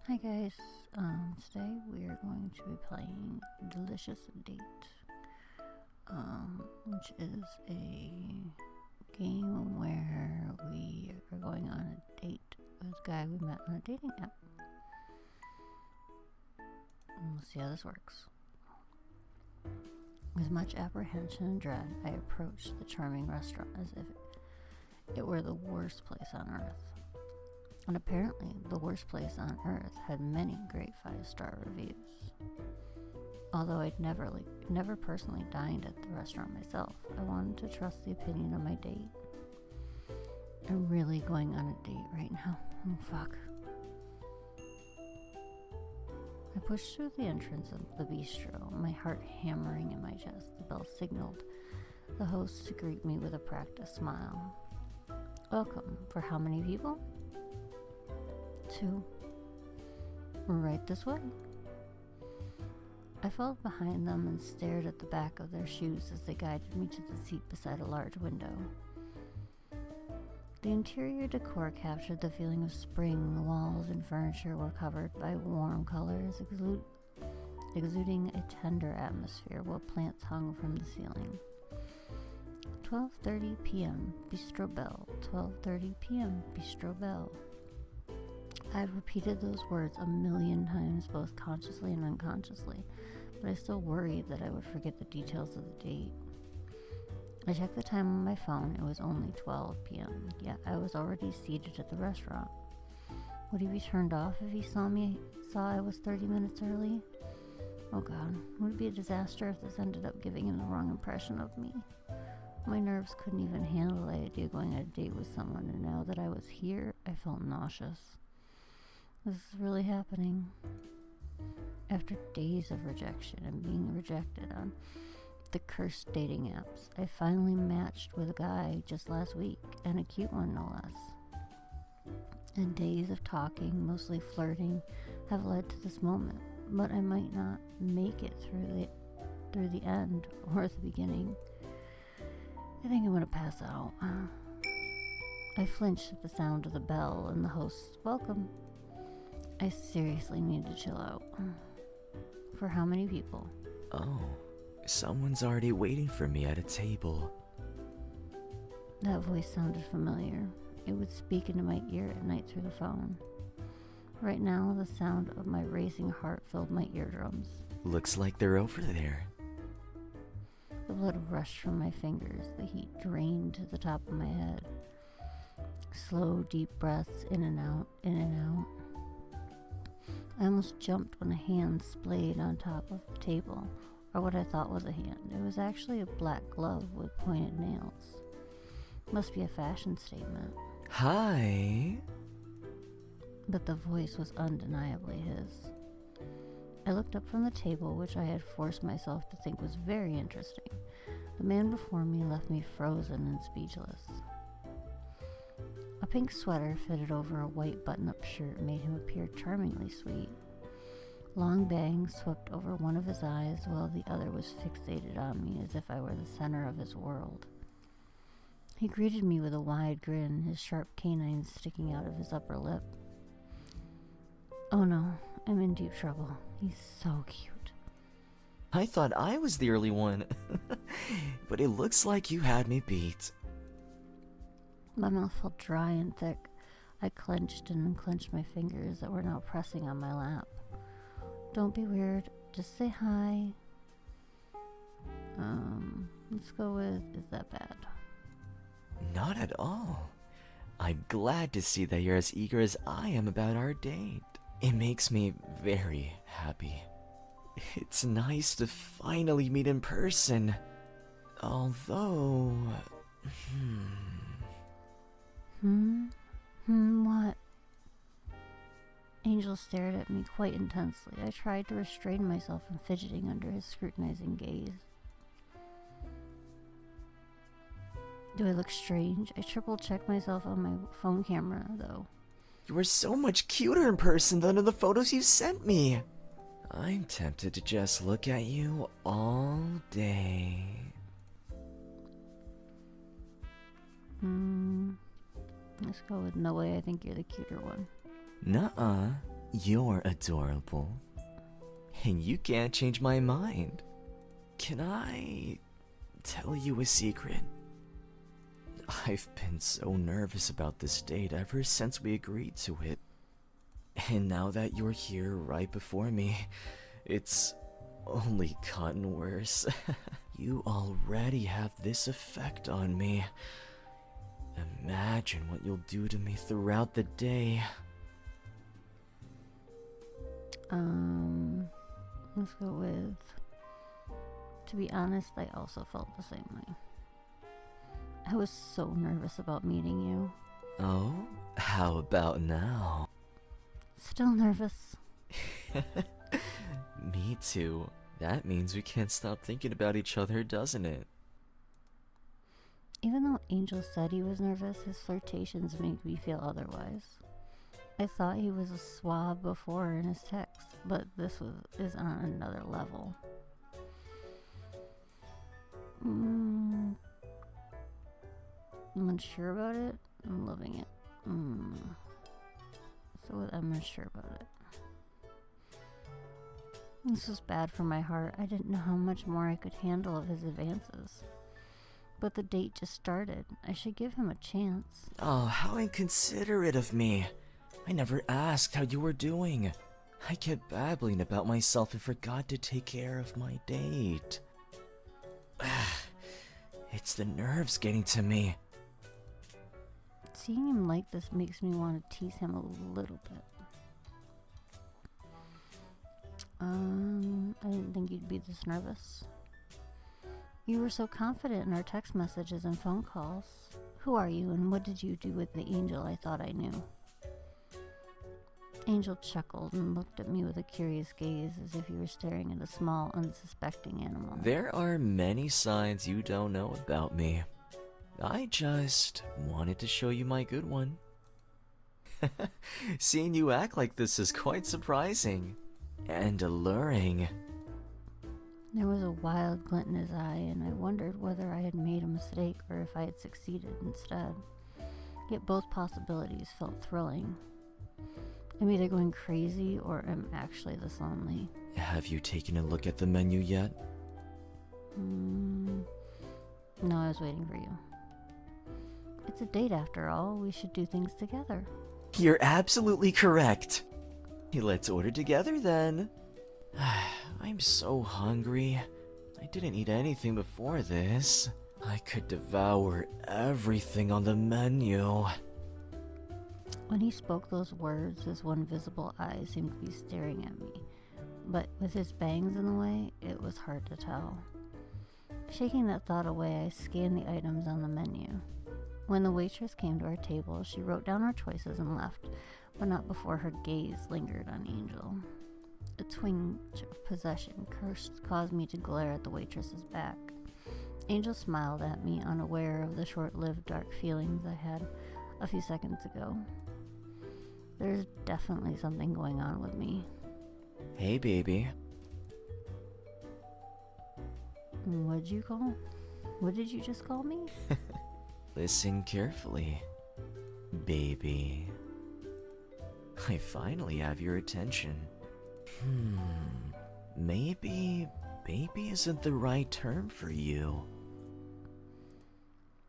Hi guys, today we are going to be playing Delicious Date, which is a game where we are going on a date with a guy we met on a dating app. And we'll see how this works. With much apprehension and dread, I approached the charming restaurant as if it were the worst place on earth. And apparently, the worst place on earth had many great 5-star reviews. Although I'd never personally dined at the restaurant myself, I wanted to trust the opinion of my date. I'm really going on a date right now. Oh, fuck. I pushed through the entrance of the bistro, my heart hammering in my chest. The bell signaled the host to greet me with a practiced smile. Welcome. For how many people? 2. Right this way. I followed behind them and stared at the back of their shoes as they guided me to the seat beside a large window. The interior decor captured the feeling of spring. The walls and furniture were covered by warm colors, exuding a tender atmosphere, while plants hung from the ceiling. 12:30 p.m. Bistro Bell. 12:30 p.m. Bistro Bell. I've repeated those words a million times, both consciously and unconsciously, but I still worried that I would forget the details of the date. I checked the time on my phone. It was only 12 p.m., yet I was already seated at the restaurant. Would he be turned off if he saw I was 30 minutes early? Oh God, would it be a disaster if this ended up giving him the wrong impression of me? My nerves couldn't even handle the idea of going on a date with someone, and now that I was here, I felt nauseous. This is really happening. After days of rejection and being rejected on the cursed dating apps, I finally matched with a guy just last week, and a cute one no less. And days of talking, mostly flirting, have led to this moment, but I might not make it through the end or the beginning. I think I'm gonna pass out. I flinched at the sound of the bell and the host's welcome. I seriously need to chill out. For how many people? Oh, someone's already waiting for me at a table. That voice sounded familiar. It would speak into my ear at night through the phone. Right now, the sound of my racing heart filled my eardrums. Looks like they're over there. The blood rushed from my fingers. The heat drained to the top of my head. Slow, deep breaths in and out, in and out. I almost jumped when a hand splayed on top of the table, or what I thought was a hand. It was actually a black glove with pointed nails. Must be a fashion statement. Hi. But the voice was undeniably his. I looked up from the table, which I had forced myself to think was very interesting. The man before me left me frozen and speechless. A pink sweater fitted over a white button-up shirt made him appear charmingly sweet. Long bangs swept over one of his eyes while the other was fixated on me as if I were the center of his world. He greeted me with a wide grin, his sharp canines sticking out of his upper lip. Oh no, I'm in deep trouble. He's so cute. I thought I was the early one, but it looks like you had me beat. My mouth felt dry and thick. I clenched and unclenched my fingers that were now pressing on my lap. Don't be weird. Just say hi. Let's go with, is that bad? Not at all. I'm glad to see that you're as eager as I am about our date. It makes me very happy. It's nice to finally meet in person. Although... What? Angel stared at me quite intensely. I tried to restrain myself from fidgeting under his scrutinizing gaze. Do I look strange? I triple-checked myself on my phone camera, though. You are so much cuter in person than in the photos you sent me. I'm tempted to just look at you all day. Let's go with no way. I think you're the cuter one. Nuh-uh. You're adorable. And you can't change my mind. Can I tell you a secret? I've been so nervous about this date ever since we agreed to it. And now that you're here right before me, it's only gotten worse. You already have this effect on me. Imagine what you'll do to me throughout the day. Let's go with, to be honest, I also felt the same way. I was so nervous about meeting you. Oh, how about now? Still nervous. Me too. That means we can't stop thinking about each other, doesn't it? Even though Angel said he was nervous, his flirtations made me feel otherwise. I thought he was a swab before in his text, but this is on another level. I'm unsure about it. I'm loving it. So I'm unsure about it. This was bad for my heart. I didn't know how much more I could handle of his advances. But the date just started. I should give him a chance. Oh, how inconsiderate of me. I never asked how you were doing. I kept babbling about myself and forgot to take care of my date. It's the nerves getting to me. Seeing him like this makes me want to tease him a little bit. I didn't think you'd be this nervous. You were so confident in our text messages and phone calls. Who are you and what did you do with the angel I thought I knew? Angel chuckled and looked at me with a curious gaze as if he were staring at a small, unsuspecting animal. There are many sides you don't know about me. I just wanted to show you my good one. Seeing you act like this is quite surprising and alluring. There was a wild glint in his eye, and I wondered whether I had made a mistake or if I had succeeded instead. Yet both possibilities felt thrilling. I'm either going crazy or am actually this lonely. Have you taken a look at the menu yet? No, I was waiting for you. It's a date after all. We should do things together. You're absolutely correct. Let's order together then. I'm so hungry. I didn't eat anything before this. I could devour everything on the menu. When he spoke those words, his one visible eye seemed to be staring at me. But with his bangs in the way, it was hard to tell. Shaking that thought away, I scanned the items on the menu. When the waitress came to our table, she wrote down our choices and left, but not before her gaze lingered on Angel. A twinge of possession caused me to glare at the waitress's back. Angel smiled at me, unaware of the short-lived dark feelings I had a few seconds ago. There's definitely something going on with me. Hey, baby. What did you just call me? Listen carefully, baby. I finally have your attention. Maybe baby isn't the right term for you.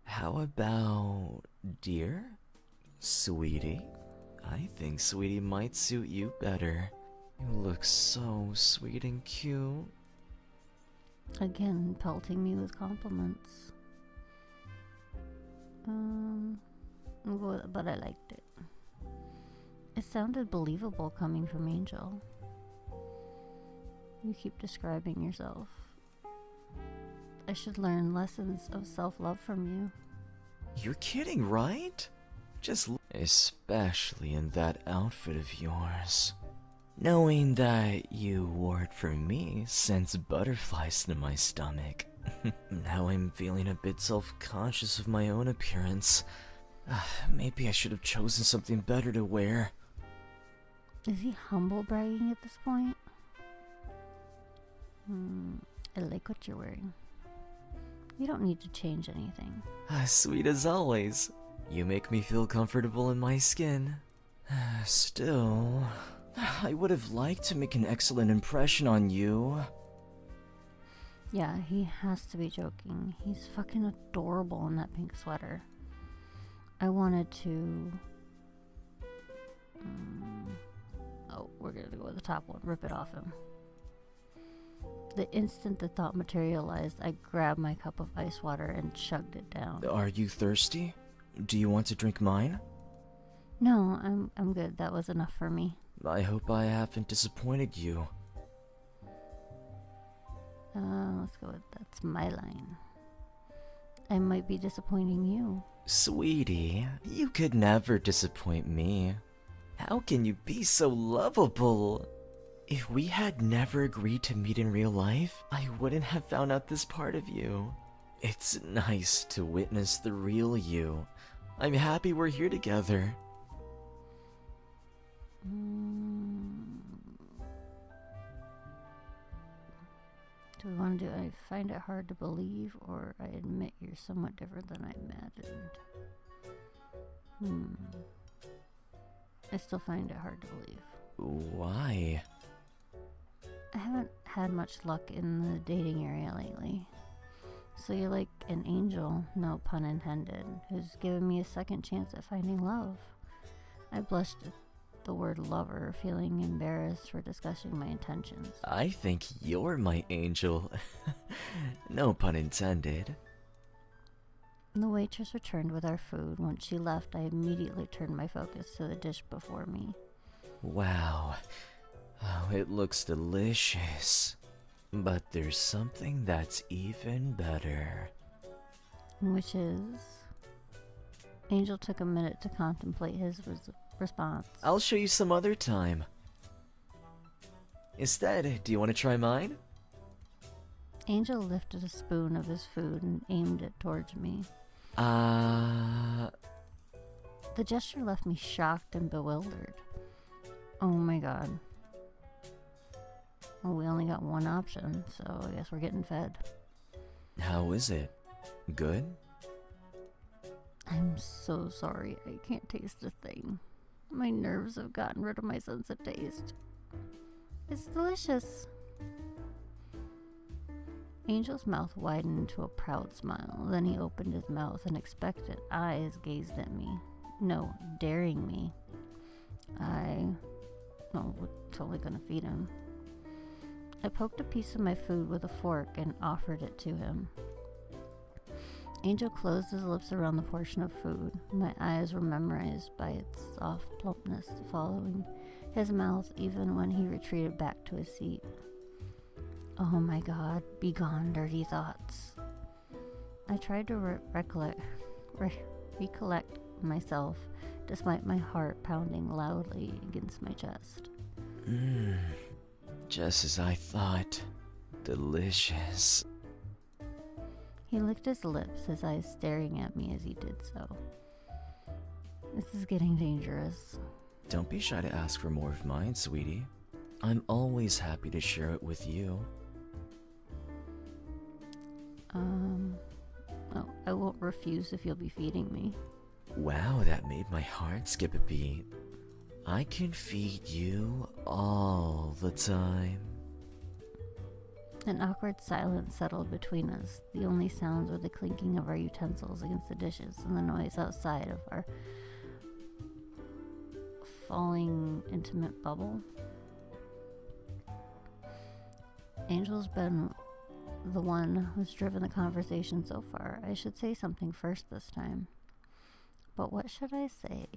How about dear? Sweetie? I think sweetie might suit you better. You look so sweet and cute. Again, pelting me with compliments. But I liked it. It sounded believable coming from Angel. You keep describing yourself. I should learn lessons of self-love from you. You're kidding, right? Especially in that outfit of yours. Knowing that you wore it for me sends butterflies to my stomach. Now I'm feeling a bit self-conscious of my own appearance. Maybe I should have chosen something better to wear. Is he humble bragging at this point? I like what you're wearing. You don't need to change anything. Sweet as always. You make me feel comfortable in my skin. Still, I would have liked to make an excellent impression on you. Yeah, he has to be joking. He's fucking adorable in that pink sweater. I wanted to... Oh, we're gonna go with the top one. Rip it off him. The instant the thought materialized, I grabbed my cup of ice water and chugged it down. Are you thirsty? Do you want to drink mine? No, I'm good. That was enough for me. I hope I haven't disappointed you. Let's go with that's my line. I might be disappointing you. Sweetie, you could never disappoint me. How can you be so lovable? If we had never agreed to meet in real life, I wouldn't have found out this part of you. It's nice to witness the real you. I'm happy we're here together. Do we want to do I find it hard to believe, or I admit you're somewhat different than I imagined? I still find it hard to believe. Why? I haven't had much luck in the dating area lately. So you're like an angel, no pun intended, who's given me a second chance at finding love. I blushed at the word lover, feeling embarrassed for discussing my intentions. I think you're my angel. No pun intended. The waitress returned with our food. Once she left, I immediately turned my focus to the dish before me. Wow. Oh, it looks delicious. But there's something that's even better. Which is... Angel took a minute to contemplate his response. I'll show you some other time. Instead, do you want to try mine? Angel lifted a spoon of his food and aimed it towards me. The gesture left me shocked and bewildered. Oh my god. Well, we only got one option, so I guess we're getting fed. How is it? Good? I'm so sorry, I can't taste a thing. My nerves have gotten rid of my sense of taste. It's delicious. Angel's mouth widened into a proud smile. Then he opened his mouth and expectant eyes gazed at me. No, daring me. We're totally gonna feed him. I poked a piece of my food with a fork and offered it to him. Angel closed his lips around the portion of food. My eyes were memorized by its soft plumpness, following his mouth even when he retreated back to his seat. Oh my god, begone dirty thoughts. I tried to recollect myself, despite my heart pounding loudly against my chest. Just as I thought. Delicious. He licked his lips, his eyes staring at me as he did so. This is getting dangerous. Don't be shy to ask for more of mine, sweetie. I'm always happy to share it with you. I won't refuse if you'll be feeding me. Wow, that made my heart skip a beat. I can feed you all the time. An awkward silence settled between us. The only sounds were the clinking of our utensils against the dishes and the noise outside of our falling intimate bubble. Angel's been the one who's driven the conversation so far. I should say something first this time. But what should I say?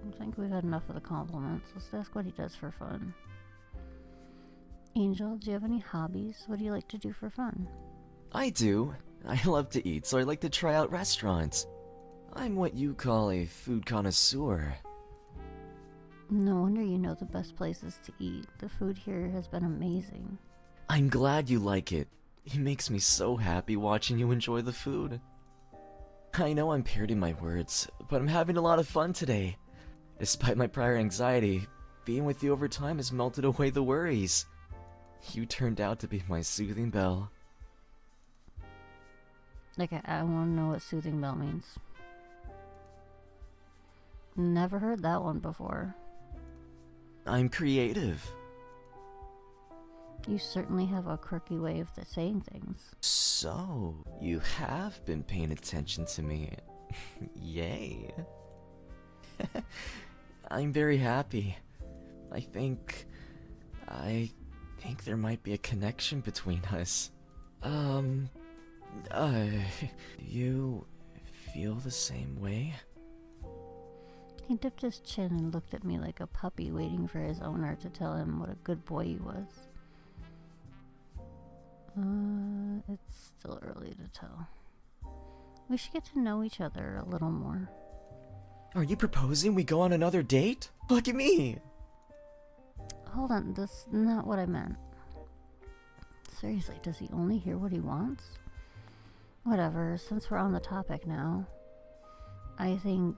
I think we've had enough of the compliments. Let's ask what he does for fun. Angel, do you have any hobbies? What do you like to do for fun? I do. I love to eat, so I like to try out restaurants. I'm what you call a food connoisseur. No wonder you know the best places to eat. The food here has been amazing. I'm glad you like it. It makes me so happy watching you enjoy the food. I know I'm parroting my words, but I'm having a lot of fun today. Despite my prior anxiety, being with you over time has melted away the worries. You turned out to be my soothing bell. Like, I want to know what soothing bell means. Never heard that one before. I'm creative. You certainly have a quirky way of saying things. So, you have been paying attention to me. Yay. I'm very happy. I think there might be a connection between us. You feel the same way? He dipped his chin and looked at me like a puppy waiting for his owner to tell him what a good boy he was. It's still early to tell. We should get to know each other a little more. Are you proposing we go on another date? Look at me! Hold on, that's not what I meant. Seriously, does he only hear what he wants? Whatever, since we're on the topic now, I think...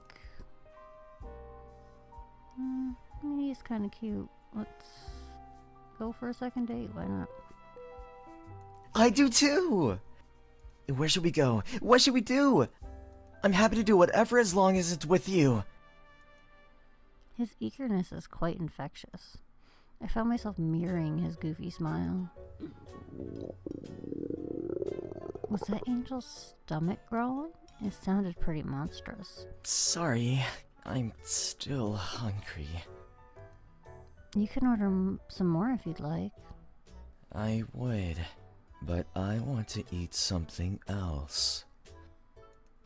he's kind of cute. Let's go for a second date, why not? I do too! Where should we go? What should we do? I'm happy to do whatever as long as it's with you. His eagerness is quite infectious. I found myself mirroring his goofy smile. Was that Angel's stomach growling? It sounded pretty monstrous. Sorry, I'm still hungry. You can order some more if you'd like. I would, but I want to eat something else.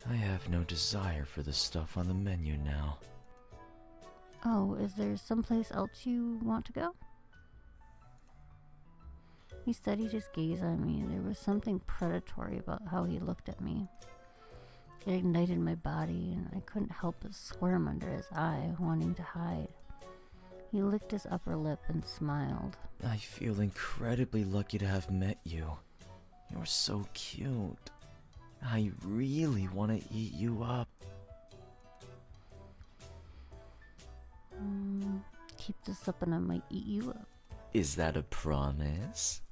I have no desire for the stuff on the menu now. Oh, is there someplace else you want to go? He steadied his gaze on me. There was something predatory about how he looked at me. It ignited my body, and I couldn't help but squirm under his eye, wanting to hide. He licked his upper lip and smiled. I feel incredibly lucky to have met you. You're so cute. I really want to eat you up. Keep this up and I might eat you up. Is that a promise?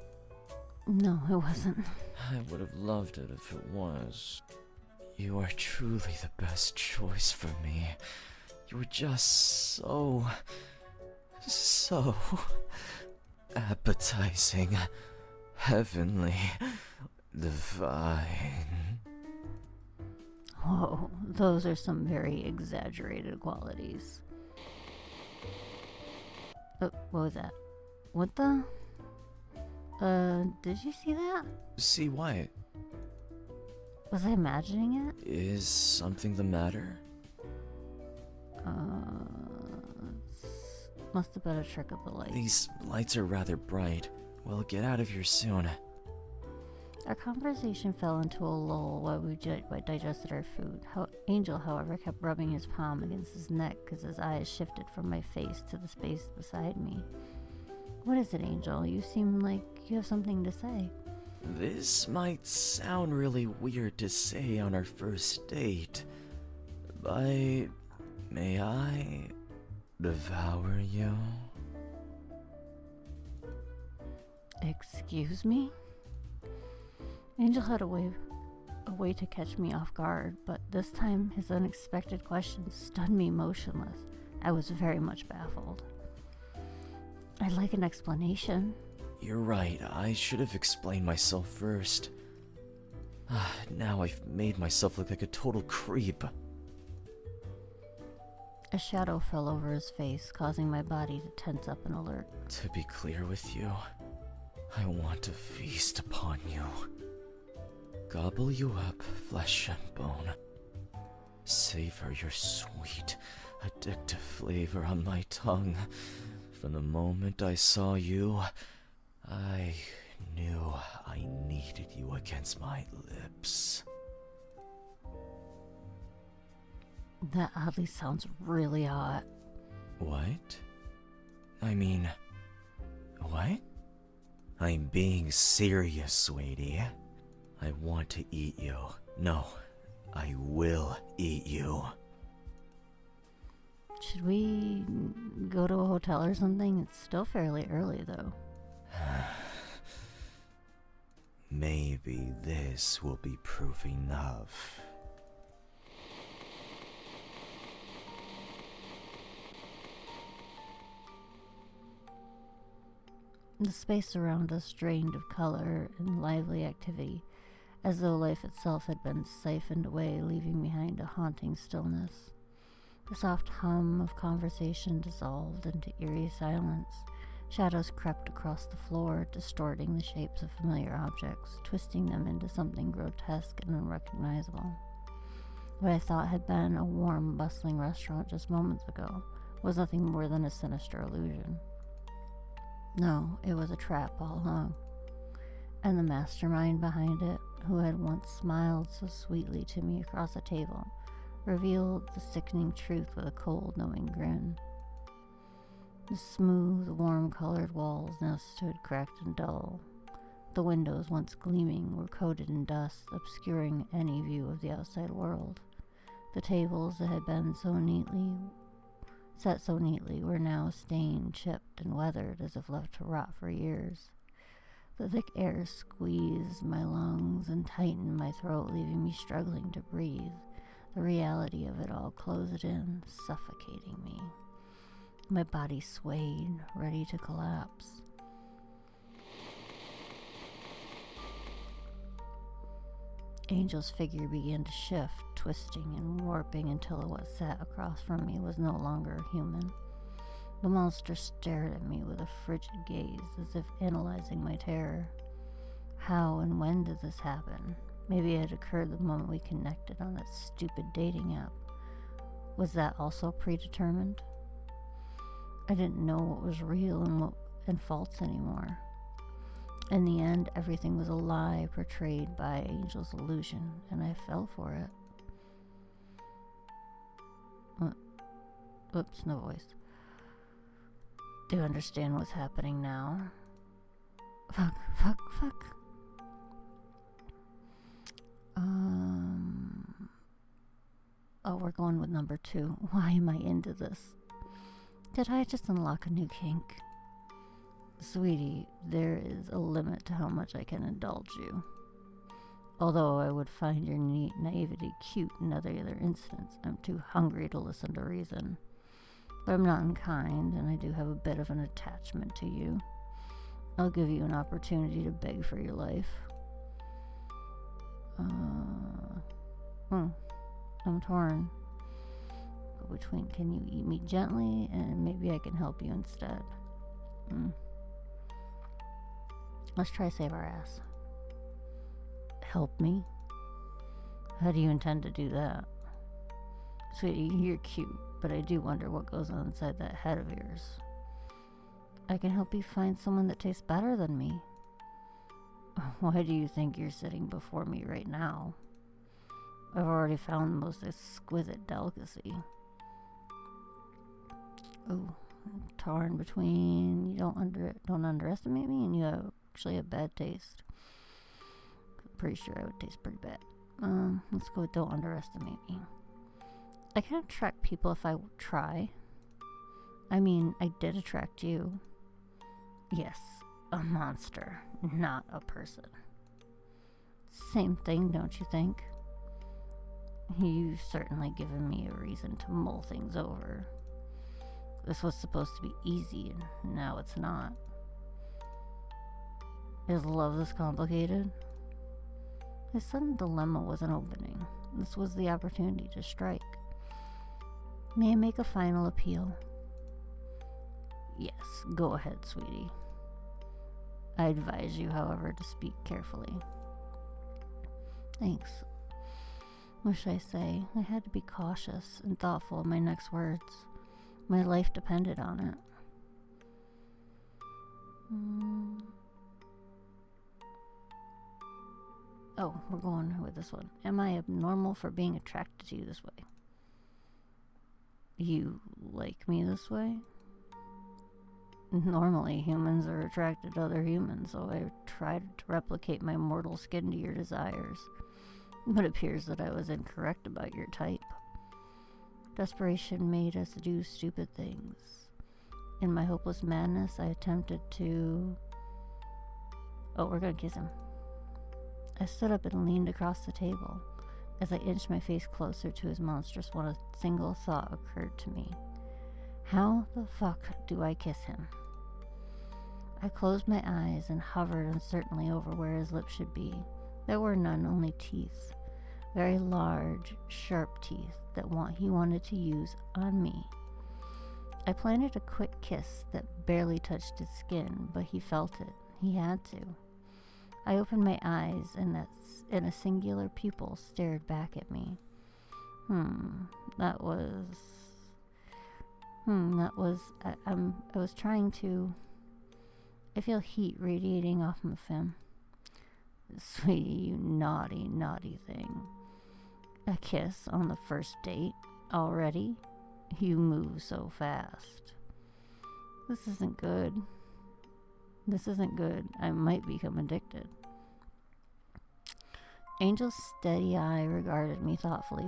No, it wasn't. I would have loved it if it was. You are truly the best choice for me. You were just so appetizing, heavenly, divine. Whoa, those are some very exaggerated qualities. Oh, what was that? What the? Did you see that? See what? Was I imagining it? Is something the matter? Must have been a trick of the light. These lights are rather bright. We'll get out of here soon. Our conversation fell into a lull while we digested our food. Angel, however, kept rubbing his palm against his neck as his eyes shifted from my face to the space beside me. What is it, Angel? You seem like you have something to say. This might sound really weird to say on our first date, but may I devour you? Excuse me? Angel had a way to catch me off guard, but this time his unexpected question stunned me motionless. I was very much baffled. I'd like an explanation. You're right, I should have explained myself first. Now I've made myself look like a total creep. A shadow fell over his face, causing my body to tense up in alert. To be clear with you, I want to feast upon you. Gobble you up, flesh and bone. Savor your sweet, addictive flavor on my tongue. From the moment I saw you, I knew I needed you against my lips. That oddly sounds really hot. What? I mean, what? I'm being serious, sweetie. I want to eat you. No, I will eat you. Should we go to a hotel or something? It's still fairly early, though. Maybe this will be proof enough. The space around us drained of color and lively activity, as though life itself had been siphoned away, leaving behind a haunting stillness. The soft hum of conversation dissolved into eerie silence. Shadows crept across the floor, distorting the shapes of familiar objects, twisting them into something grotesque and unrecognizable. What I thought had been a warm, bustling restaurant just moments ago was nothing more than a sinister illusion. No, it was a trap all along. And the mastermind behind it, who had once smiled so sweetly to me across a table, revealed the sickening truth with a cold, knowing grin. The smooth, warm-colored walls now stood cracked and dull. The windows, once gleaming, were coated in dust, obscuring any view of the outside world. The tables that had been set so neatly were now stained, chipped, and weathered as if left to rot for years. The thick air squeezed my lungs and tightened my throat, leaving me struggling to breathe. The reality of it all closed in, suffocating me. My body swayed, ready to collapse. Angel's figure began to shift, twisting and warping until what sat across from me was no longer human. The monster stared at me with a frigid gaze, as if analyzing my terror. How and when did this happen? Maybe it had occurred the moment we connected on that stupid dating app. Was that also predetermined? I didn't know what was real and false anymore. In the end, everything was a lie portrayed by Angel's illusion, and I fell for it. Oops, no voice. Do you understand what's happening now? Fuck. Oh, we're going with number 2. Why am I into this? Did I just unlock a new kink? Sweetie, there is a limit to how much I can indulge you. Although I would find your naivety cute in other instances, I'm too hungry to listen to reason. But I'm not unkind, and I do have a bit of an attachment to you. I'll give you an opportunity to beg for your life. I'm torn. Go between, can you eat me gently, and maybe I can help you instead. Let's try save our ass. Help me? How do you intend to do that? Sweetie, you're cute, but I do wonder what goes on inside that head of yours. I can help you find someone that tastes better than me. Why do you think you're sitting before me right now? I've already found the most exquisite delicacy. Ooh, torn between you don't underestimate me and you have actually a bad taste. Pretty sure I would taste pretty bad. Let's go with don't underestimate me. I can attract people if I try. I mean, I did attract you. Yes, a monster, not a person. Same thing, don't you think? You've certainly given me a reason to mull things over. This was supposed to be easy, and now it's not. Is love this complicated? His sudden dilemma was an opening. This was the opportunity to strike. May I make a final appeal? Yes, go ahead, sweetie. I advise you, however, to speak carefully. Thanks. What should I say? I had to be cautious and thoughtful of my next words. My life depended on it. Oh, we're going with this one. Am I abnormal for being attracted to you this way? You like me this way? Normally, humans are attracted to other humans, so I tried to replicate my mortal skin to your desires. But it appears that I was incorrect about your type. Desperation made us do stupid things. In my hopeless madness, I attempted to... Oh, we're gonna kiss him. I stood up and leaned across the table. As I inched my face closer to his monstrous one, a single thought occurred to me. How the fuck do I kiss him? I closed my eyes and hovered uncertainly over where his lips should be. There were none, only teeth. Very large, sharp teeth that he wanted to use on me. I planted a quick kiss that barely touched his skin, but he felt it. He had to. I opened my eyes, and a singular pupil stared back at me. I was trying to... I feel heat radiating off of him. Sweetie, you naughty, naughty thing. A kiss on the first date? Already? You move so fast. This isn't good. This isn't good. I might become addicted. Angel's steady eye regarded me thoughtfully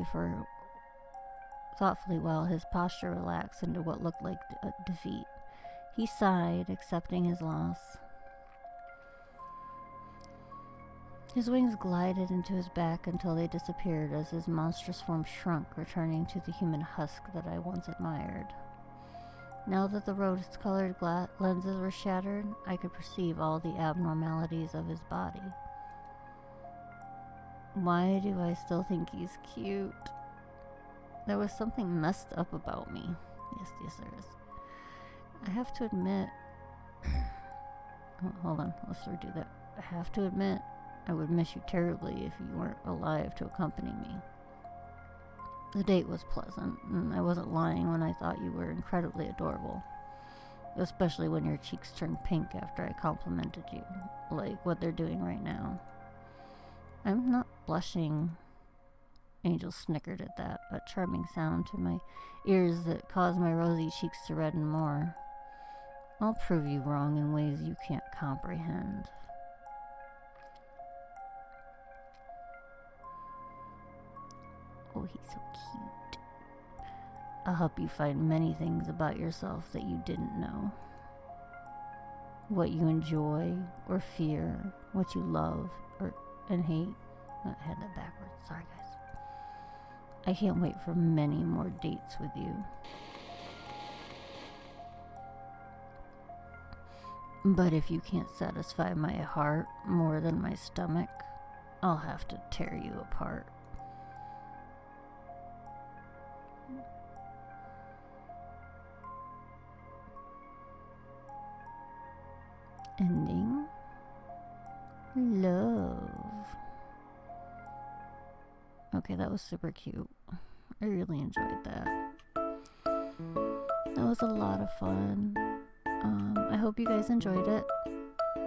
while his posture relaxed into what looked like defeat. He sighed, accepting his loss. His wings glided into his back until they disappeared as his monstrous form shrunk, returning to the human husk that I once admired. Now that the rose-colored lenses were shattered, I could perceive all the abnormalities of his body. Why do I still think he's cute? There was something messed up about me. Yes, there is. I have to admit... Hold on, let's redo that. I have to admit, I would miss you terribly if you weren't alive to accompany me. The date was pleasant, and I wasn't lying when I thought you were incredibly adorable. Especially when your cheeks turned pink after I complimented you, like what they're doing right now. I'm not blushing. Angel snickered at that, a charming sound to my ears that caused my rosy cheeks to redden more. I'll prove you wrong in ways you can't comprehend. Oh, he's so cute. I'll help you find many things about yourself that you didn't know. What you enjoy or fear, what you love and hate. I had that backwards. Sorry, guys. I can't wait for many more dates with you. But if you can't satisfy my heart more than my stomach, I'll have to tear you apart. Ending. Love. Okay, that was super cute. I really enjoyed that. That was a lot of fun. I hope you guys enjoyed it.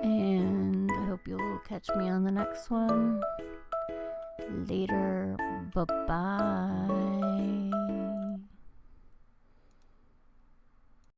And I hope you'll catch me on the next one. Later. Bye-bye.